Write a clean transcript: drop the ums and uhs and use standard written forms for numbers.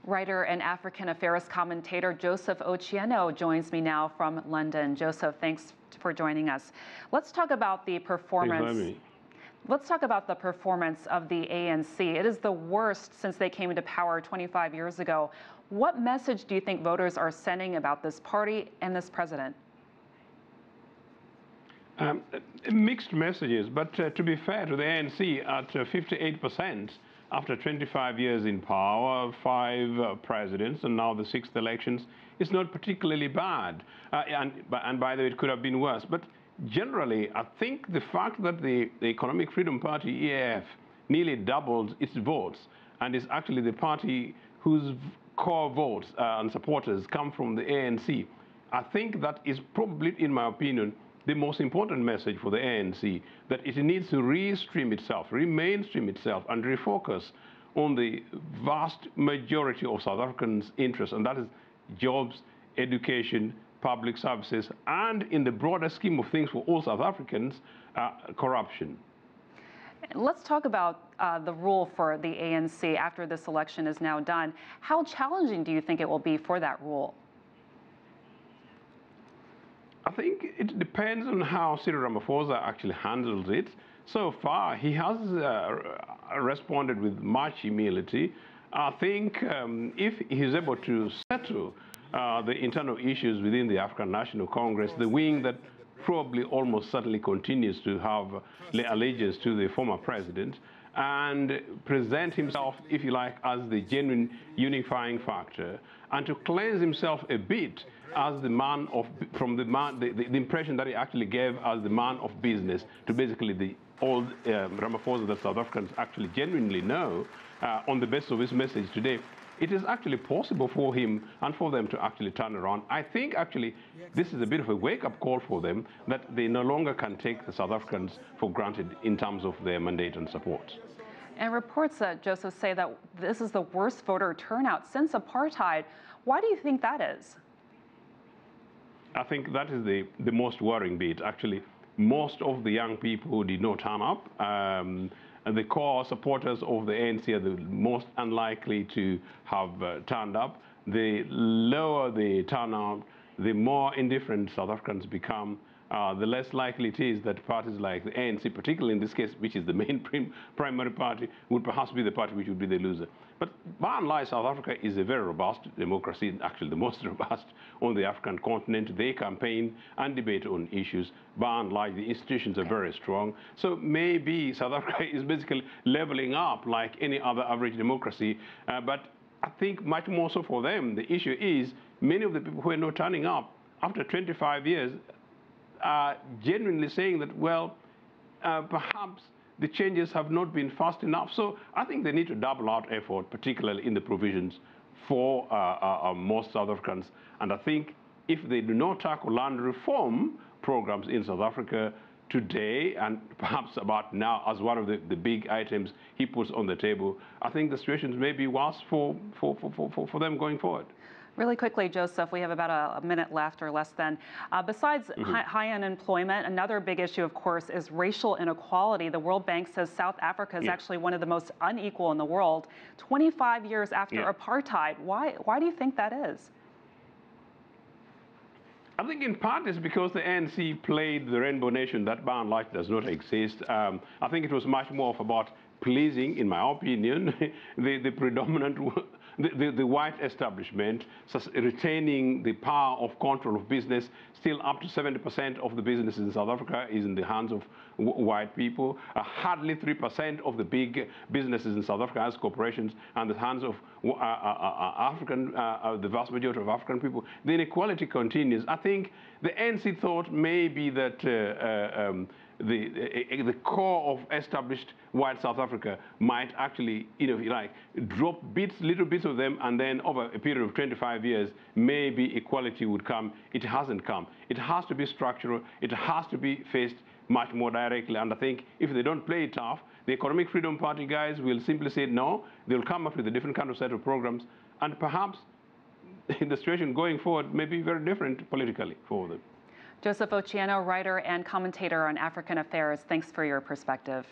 Writer and African affairs commentator Joseph Ochieno joins me now from London. Joseph, thanks for joining us. Let's talk about the performance. Let's talk about the performance of the ANC. It is the worst since they came into power 25 years ago. What message do you think voters are sending about this party and this president? Mixed messages, but to be fair to the ANC, at 58% after 25 years in power, 5 presidents, and now the 6th elections, it's not particularly bad. And by the way, it could have been worse. But generally, I think the fact that the Economic Freedom Party, EAF, nearly doubled its votes, and is actually the party whose core votes and supporters come from the ANC, I think that is probably, in my opinion, the most important message for the ANC, that it needs to re-mainstream itself and refocus on the vast majority of South Africans' interests, and that is jobs, education, public services, and in the broader scheme of things for all South Africans, corruption. Let's talk about the rule for the ANC after this election is now done. How challenging do you think it will be for that rule? I think it depends on how Cyril Ramaphosa actually handles it. So far, he has responded with much humility. I think if he's able to settle the internal issues within the African National Congress, the wing that probably almost certainly continues to have allegiance to the former president, and present himself, if you like, as the genuine unifying factor, and to cleanse himself a bit as the man of, from the impression that he actually gave as the man of business, to basically the old Ramaphosa that South Africans actually genuinely know, on the basis of his message today. It is actually possible for him and for them to actually turn around. I think actually this is a bit of a wake-up call for them, that they no longer can take the South Africans for granted in terms of their mandate and support. And reports that, Joseph, say that this is the worst voter turnout since apartheid. Why do you think that is? I think that is the most worrying bit. Actually, most of the young people who did not turn up, and the core supporters of the ANC are the most unlikely to have turned up. The lower the turnout, the more indifferent South Africans become, the less likely it is that parties like the ANC, particularly in this case, which is the main primary party, would perhaps be the party which would be the loser. But by and large, South Africa is a very robust democracy, actually the most robust on the African continent. They campaign and debate on issues. By and large, the institutions are very strong. So maybe South Africa is basically leveling up like any other average democracy. But I think much more so for them, the issue is many of the people who are not turning up after 25 years are genuinely saying that, well, perhaps the changes have not been fast enough. So I think they need to double out effort, particularly in the provisions for most South Africans. And I think if they do not tackle land reform programs in South Africa today, and perhaps about now as one of the big items he puts on the table, I think the situation may be worse for them going forward. Really quickly, Joseph, we have about a minute left or less than. Besides high unemployment, another big issue, of course, is racial inequality. The World Bank says South Africa is actually one of the most unequal in the world. 25 years after apartheid, why do you think that is? I think in part it's because the ANC played the rainbow nation that by and large does not exist. I think it was much more about pleasing, in my opinion, the predominant, the white establishment, retaining the power of control of business. Still up to 70% of the businesses in South Africa is in the hands of white people. Hardly 3% of the big businesses in South Africa as corporations are in the hands of the vast majority of African people. The inequality continues. I think the ANC thought maybe that the core of established white South Africa might actually, drop little bits of them, and then over a period of 25 years, maybe equality would come. It hasn't come. It has to be structural. It has to be faced much more directly. And I think if they don't play it tough, the Economic Freedom Party guys will simply say no. They'll come up with a different kind of set of programs, and perhaps the situation going forward may be very different politically for them. Joseph Ochieno, writer and commentator on African affairs, thanks for your perspective.